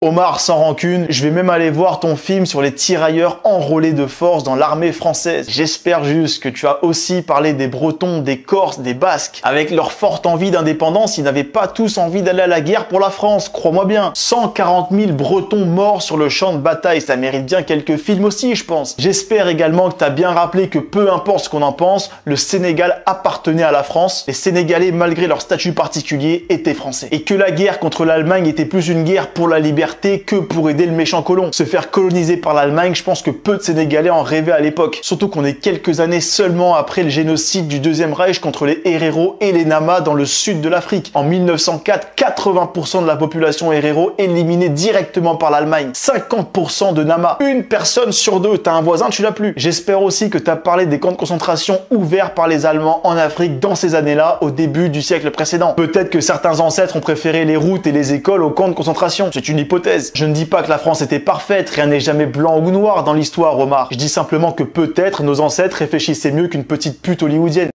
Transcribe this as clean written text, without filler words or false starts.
Omar, sans rancune, je vais même aller voir ton film sur les tirailleurs enrôlés de force dans l'armée française. J'espère juste que tu as aussi parlé des Bretons, des Corses, des Basques. Avec leur forte envie d'indépendance, ils n'avaient pas tous envie d'aller à la guerre pour la France, crois-moi bien. 140 000 Bretons morts sur le champ de bataille, ça mérite bien quelques films aussi, je pense. J'espère également que tu as bien rappelé que peu importe ce qu'on en pense, le Sénégal appartenait à la France. Les Sénégalais, malgré leur statut particulier, étaient français. Et que la guerre contre l'Allemagne était plus une guerre pour la liberté que pour aider le méchant colon. Se faire coloniser par l'Allemagne, je pense que peu de Sénégalais en rêvaient à l'époque. Surtout qu'on est quelques années seulement après le génocide du Deuxième Reich contre les Herero et les Nama dans le sud de l'Afrique. En 1904, 80% de la population Herero éliminée directement par l'Allemagne. 50% de Nama. Une personne sur deux. T'as un voisin, tu l'as plus. J'espère aussi que t'as parlé des camps de concentration ouverts par les Allemands en Afrique dans ces années-là, au début du siècle précédent. Peut-être que certains ancêtres ont préféré les routes et les écoles aux camps de concentration. C'est une hypothèse. Je ne dis pas que la France était parfaite, rien n'est jamais blanc ou noir dans l'histoire, Omar. Je dis simplement que peut-être nos ancêtres réfléchissaient mieux qu'une petite pute hollywoodienne.